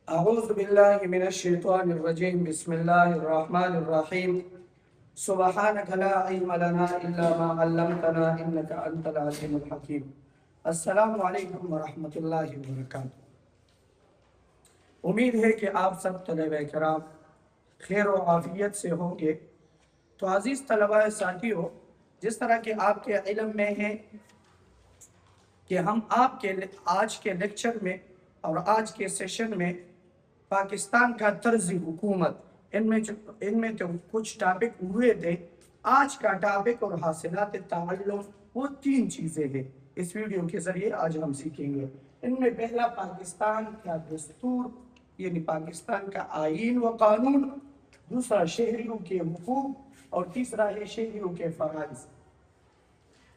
اعوذ باللہ من الشیطان الرجیم بسم اللہ الرحمن الرحیم سبحانک لا علم لنا الا ما علمتنا انک انت العلیم الحکیم۔ السلام علیکم ورحمۃ اللہ وبرکاتہ۔ امید ہے کہ آپ سب طلبہ کرام خیر و عافیت سے ہوں گے۔ تو عزیز طلبہ ساتھیو، جس طرح کہ آپ کے علم میں ہے کہ ہم آپ کے آج کے لیکچر میں اور آج کے سیشن میں پاکستان کا طرز حکومت ان میں جو کچھ ٹاپک ہوئے تھے، آج کا ٹاپک اور حاصلات تعلم وہ 3 چیزیں ہیں۔ اس ویڈیو کے ذریعے آج ہم سیکھیں گے۔ ان میں پہلا پاکستان کا دستور یعنی پاکستان کا آئین و قانون، دوسرا شہریوں کے حقوق اور تیسرا ہے شہریوں کے فرائض۔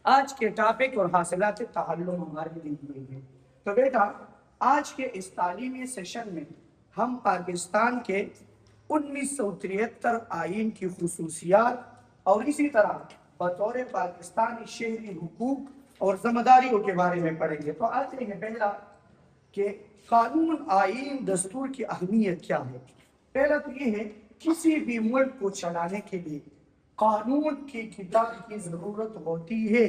آج کے ٹاپک اور حاصلات تعلم ہمارے لیے ہیں۔ تو بیٹا، آج کے اس تعلیمی سیشن میں ہم پاکستان کے 1973 آئین کی خصوصیات اور اسی طرح بطور پاکستانی شہری حقوق اور ذمہ داریوں کے بارے میں پڑھیں گے۔ تو آتے ہیں پہلا کہ قانون، آئین، دستور کی اہمیت کیا ہے۔ پہلا تو یہ ہے، کسی بھی ملک کو چلانے کے لیے قانون کی کتاب کی ضرورت ہوتی ہے،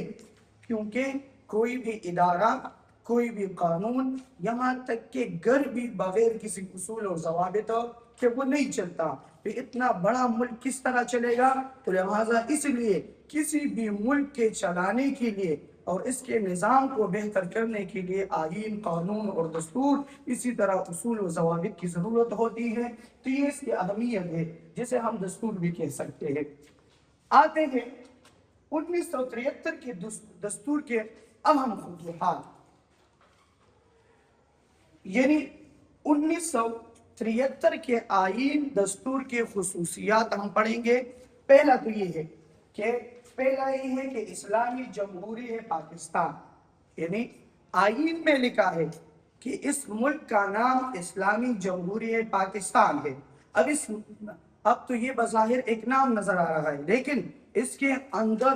کیونکہ کوئی بھی ادارہ، کوئی بھی قانون، یہاں تک کہ گھر بھی بغیر کسی اصول اور ضوابط کہ وہ نہیں چلتا۔ پھر اتنا بڑا ملک کس طرح چلے گا؟ تو لہٰذا اس لیے کسی بھی ملک کے چلانے کے لیے اور اس کے نظام کو بہتر کرنے کے لیے آئین، قانون اور دستور، اسی طرح اصول و ضوابط کی ضرورت ہوتی ہے۔ تو یہ اس کی اہمیت ہے، جسے ہم دستور بھی کہہ سکتے ہیں۔ آتے ہیں 1973 کے دستور کے اہم خطوط، یعنی 1973 کے آئین دستور کے خصوصیات ہم پڑھیں گے۔ پہلا تو یہ ہے کہ اسلامی جمہوریہ پاکستان، یعنی آئین میں لکھا ہے کہ اس ملک کا نام اسلامی جمہوریہ پاکستان ہے۔ اب تو یہ بظاہر ایک نام نظر آ رہا ہے، لیکن اس کے اندر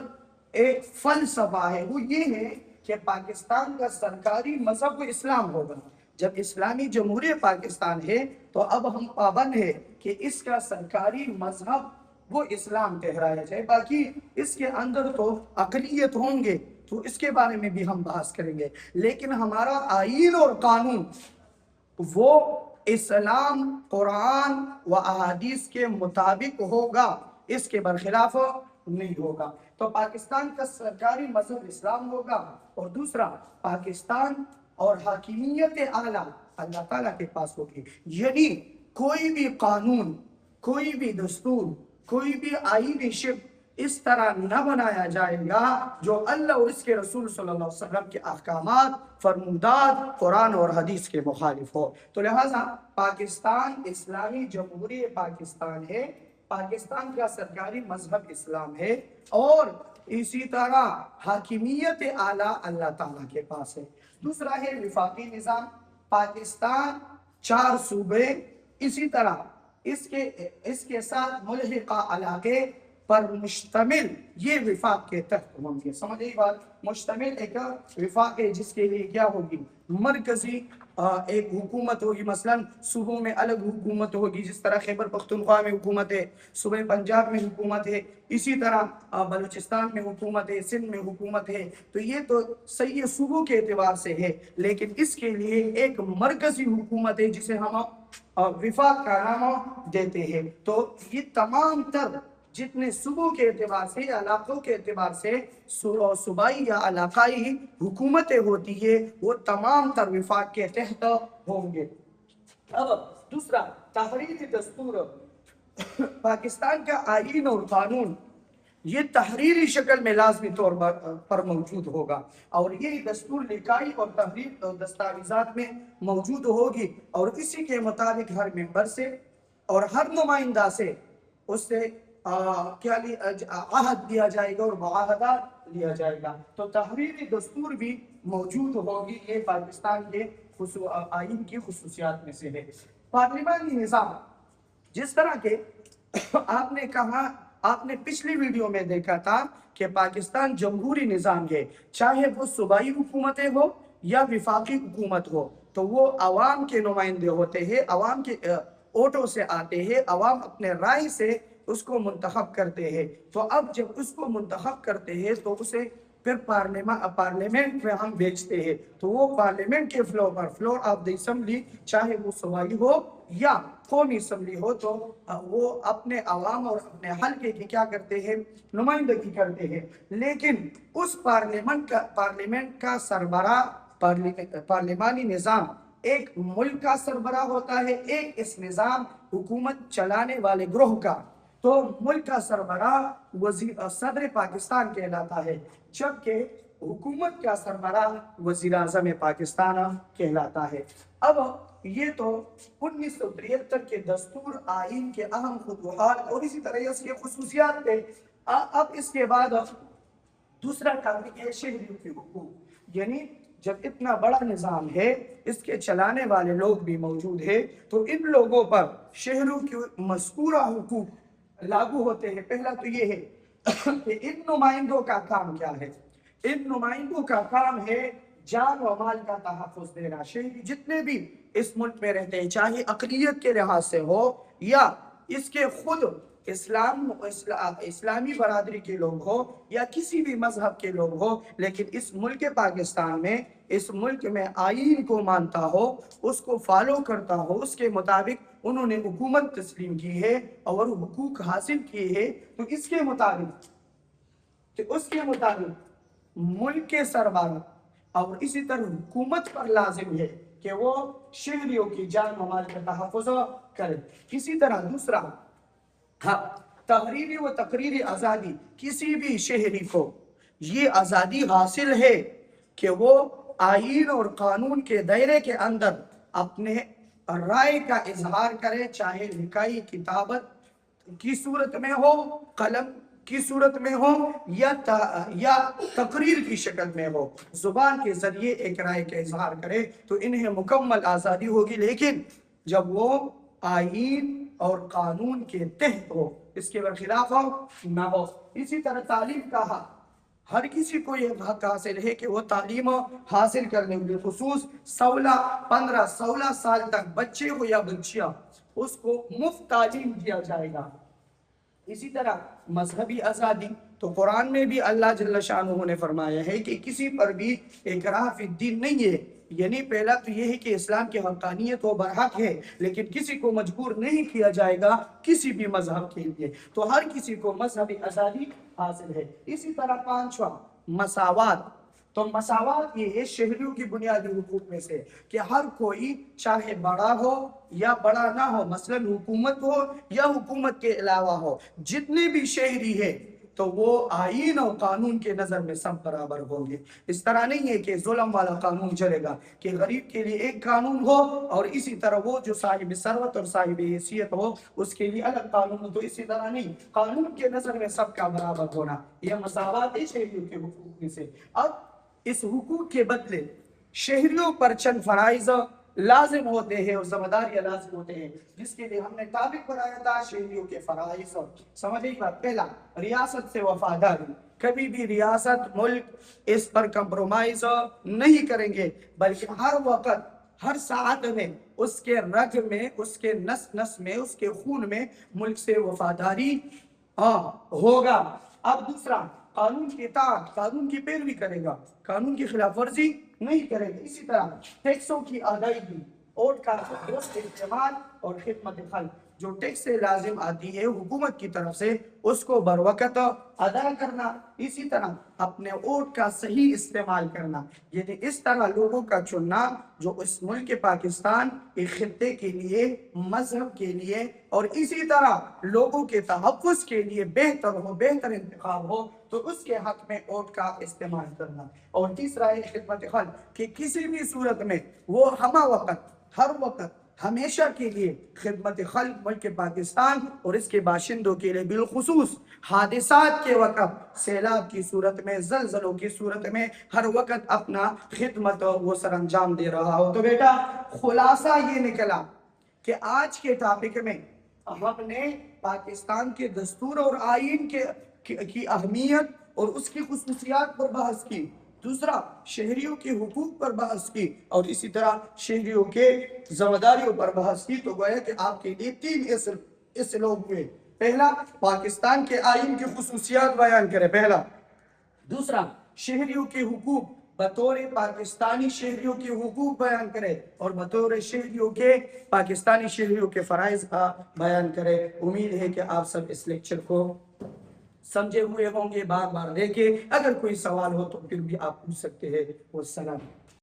ایک فلسفہ ہے، وہ یہ ہے کہ پاکستان کا سرکاری مذہب اسلام ہوگا۔ جب اسلامی جمہوریہ پاکستان ہے تو اب ہم پابند ہے کہ اس کا سرکاری مذہب وہ اسلام ٹھہرایا جائے۔ باقی اس کے اندر تو اقلیت ہوں گے، تو اس کے بارے میں بھی ہم بحث کریں گے، لیکن ہمارا آئین اور قانون وہ اسلام، قرآن و احادیث کے مطابق ہوگا، اس کے برخلاف نہیں ہوگا۔ تو پاکستان کا سرکاری مذہب اسلام ہوگا، اور دوسرا پاکستان اور حاکمیت اعلیٰ اللہ تعالیٰ کے پاس ہوگی۔ یعنی کوئی بھی قانون، کوئی بھی دستور، کوئی بھی آئینی شکل اس طرح نہ بنایا جائے گا جو اللہ اور اس کے رسول صلی اللہ علیہ وسلم کے احکامات، فرمودات، قرآن اور حدیث کے مخالف ہو۔ تو لہٰذا پاکستان اسلامی جمہوریہ پاکستان ہے، پاکستان کا سرکاری مذہب اسلام ہے، اور اسی طرح حاکمیت اعلیٰ اللہ تعالیٰ کے پاس ہے۔ دوسرا ہے وفاقی نظام۔ پاکستان 4 صوبے، اسی طرح اس کے ساتھ ملحقہ علاقے پر مشتمل یہ وفاق کے تحت ہوں گے۔ سمجھے یہ بات؟ مشتمل ایک وفاق ہے جس کے لیے کیا ہوگی؟ مرکزی ایک حکومت ہوگی، مثلا صوبوں میں الگ حکومت ہوگی، جس طرح خیبر پختونخوا میں حکومت ہے، صوبہ پنجاب میں حکومت ہے، اسی طرح بلوچستان میں حکومت ہے، سندھ میں حکومت ہے۔ تو یہ تو صحیح صوبوں کے اعتبار سے ہے، لیکن اس کے لیے ایک مرکزی حکومت ہے جسے ہم وفاق کا نام دیتے ہیں۔ تو یہ تمام تر جتنے صوبوں کے اعتبار سے، علاقوں کے اعتبار سے صوبائی یا علاقائی حکومتیں ہوتی ہے، وہ تمام تر وفاق کے تحت ہوں گے۔ اب دوسرا تحریری دستور۔ پاکستان کا آئین اور قانون یہ تحریری شکل میں لازمی طور پر موجود ہوگا، اور یہ دستور لکھائی اور تحریر دستاویزات میں موجود ہوگی، اور اسی کے مطابق ہر ممبر سے اور ہر نمائندہ سے اس سے عہد دیا جائے گا اور معاہدہ لیا جائے گا۔ تو تحریری دستور بھی موجود ہوگی، یہ پاکستان کے آئین کی خصوصیات میں سے ہے۔ پارلیمانی نظام، جس طرح کے آپ نے کہا، آپ نے پچھلی ویڈیو میں دیکھا تھا کہ پاکستان جمہوری نظام ہے، چاہے وہ صوبائی حکومتیں ہو یا وفاقی حکومت ہو تو وہ عوام کے نمائندے ہوتے ہیں، عوام کے ووٹوں سے آتے ہیں، عوام اپنے رائے سے اس کو منتخب کرتے ہیں۔ تو اب جب اس کو منتخب کرتے ہیں تو اسے پھر پارلیمنٹ میں ہم بھیجتے ہیں، تو وہ پارلیمنٹ کے فلور آف دی اسمبلی، چاہے وہ صوبائی ہو یا قومی اسمبلی ہو، تو وہ اپنے عوام اور اپنے حلقے کی کیا کرتے ہیں؟ نمائندگی کرتے ہیں۔ لیکن اس پارلیمنٹ کا سربراہ، پارلیمانی نظام ایک ملک کا سربراہ ہوتا ہے، ایک اس نظام حکومت چلانے والے گروہ کا۔ تو ملک کا سربراہ صدر پاکستان کہلاتا ہے، جبکہ حکومت کا سربراہ وزیر اعظم پاکستان کہلاتا ہے۔ اب یہ تو 1973 کے دستور آئین کے اہم خطوط اور اسی طرح اس کے خصوصیات تھے۔ اب اس کے بعد دوسرا ٹاپک ہے شہریوں کے حقوق، یعنی جب اتنا بڑا نظام ہے، اس کے چلانے والے لوگ بھی موجود ہیں، تو ان لوگوں پر شہریوں کے مذکورہ حقوق لاگو ہوتے ہیں۔ پہلا تو یہ ہے کہ ان نمائندوں کا کام کیا ہے؟ ان نمائندوں کا کام ہے جان و مال کا تحفظ دینا۔ شہری جتنے بھی اس ملک میں رہتے ہیں، چاہے اقلیت کے لحاظ سے ہو یا اس کے خود اسلامی برادری کے لوگ ہو یا کسی بھی مذہب کے لوگ ہو، لیکن اس ملک پاکستان میں، اس ملک میں آئین کو مانتا ہو، اس کو فالو کرتا ہو، اس کے مطابق انہوں نے حکومت تسلیم کی ہے اور حقوق حاصل کیے ہیں، تو اس کے مطابق ملک کے سربراہ اور اسی طرح حکومت پر لازم ہے کہ وہ شہریوں کی جان و مال کا تحفظ کرے۔ اسی طرح دوسرا، تحریری و تقریری آزادی، کسی بھی شہری کو یہ آزادی حاصل ہے کہ وہ آئین اور قانون کے دائرے کے اندر اپنے رائے کا اظہار کرے، چاہے لکھائی کتابت کی صورت میں ہو، قلم کی صورت میں ہو یا تقریر کی شکل میں ہو، زبان کے ذریعے ایک رائے کا اظہار کرے تو انہیں مکمل آزادی ہوگی، لیکن جب وہ آئین اور قانون کے تحت ہو، اس کے برخلاف ہو نہ ہو۔ اسی طرح تعلیم کا حق، ہر کسی کو یہ حق حاصل ہے کہ وہ تعلیم حاصل کرنے کے خصوص 16 سال تک بچے ہو یا بچیاں، اس کو مفت تعلیم دیا جائے گا۔ اسی طرح مذہبی آزادی، تو قرآن میں بھی اللہ جل شانہ نے فرمایا ہے کہ کسی پر بھی اکراہ فی الدین نہیں ہے، یعنی پہلا تو یہ ہے کہ اسلام کی حقانیت و برحق ہے، لیکن کسی کو مجبور نہیں کیا جائے گا کسی بھی مذہب کے لیے، تو ہر کسی کو مذہبی آزادی حاصل ہے۔ اسی طرح پانچواں مساوات، تو مساوات یہ ہے شہریوں کی بنیادی حقوق میں سے کہ ہر کوئی چاہے بڑا ہو یا بڑا نہ ہو، مثلا حکومت ہو یا حکومت کے علاوہ ہو، جتنے بھی شہری ہے تو وہ آئین اور قانون کے نظر میں سب برابر ہوں گے۔ اس طرح نہیں ہے کہ ظلم والا قانون چلے گا کہ غریب کے لیے ایک قانون ہو اور اسی طرح وہ جو صاحب ثروت اور صاحب حیثیت ہو اس کے لیے الگ قانون ہو، تو اسی طرح نہیں، قانون کے نظر میں سب کا برابر ہونا، یہ مساوات ہے شہریوں کے حقوق میں سے۔ اب اس حقوق کے بدلے شہریوں پر چند فرائض لازم ہوتے ہیں اور ذمہ داریاں لازم ہوتے ہیں، جس کے لیے ہم نے ٹاپک بنایا تھا شہریوں کے فرائض۔ سمجھے بات، پہلا ریاست سے وفاداری، کبھی بھی ریاست ملک اس پر کمپرومائز نہیں کریں گے، بلکہ ہر وقت ہر ساعت میں اس کے رگ میں، اس کے نس میں، اس کے خون میں ملک سے وفاداری ہوگا۔ اب دوسرا، قانون کی اطاعت، قانون کی پیروی کرے گا، قانون کی خلاف ورزی نہیں کرے گا۔ اسی طرح ٹیکسوں کی ادائیگی، ووٹ کا درست استعمال اور خدمت خلق، جو ٹیکس سے لازم آتی ہے حکومت کی طرف سے اس کو بروقت ادا کرنا، اسی طرح اپنے ووٹ کا صحیح استعمال کرنا، یعنی اس طرح لوگوں کا چننا جو اس ملک پاکستان ایک خطے کے لیے، مذہب کے لیے اور اسی طرح لوگوں کے تحفظ کے لیے بہتر ہو، بہتر انتخاب ہو، تو اس کے حق میں ووٹ کا استعمال کرنا۔ اور تیسرا ہے خدمت خلق، کہ کسی بھی صورت میں وہ ہمہ وقت، ہر وقت، ہمیشہ کے لیے خدمت خلق ملک پاکستان اور اس کے باشندوں کے لیے، بالخصوص حادثات کے وقت، سیلاب کی صورت میں، زلزلوں کی صورت میں، ہر وقت اپنا خدمت وہ سر انجام دے رہا ہو۔ تو بیٹا خلاصہ یہ نکلا کہ آج کے ٹاپک میں ہم نے پاکستان کے دستور اور آئین کی اہمیت اور اس کی خصوصیات پر بحث کی دوسرا شہریوں کے حقوق پر بحث کی، اور اسی طرح شہریوں کے ذمہ داریوں پر بحث کی۔ تو گویا کہ آپ کے لیے 3 اصلوں ہوئے۔ پہلا، پاکستان کے آئین کی خصوصیات بیان کرے، پہلا۔ دوسرا، شہریوں کے حقوق، بطور پاکستانی شہریوں کے حقوق بیان کرے، اور بطور شہریوں کے پاکستانی شہریوں کے فرائض کا بیان کرے۔ امید ہے کہ آپ سب اس لیکچر کو سمجھے ہوئے ہوں گے، بار بار دیکھیں۔ اگر کوئی سوال ہو تو پھر بھی آپ پوچھ سکتے ہیں۔ والسلام۔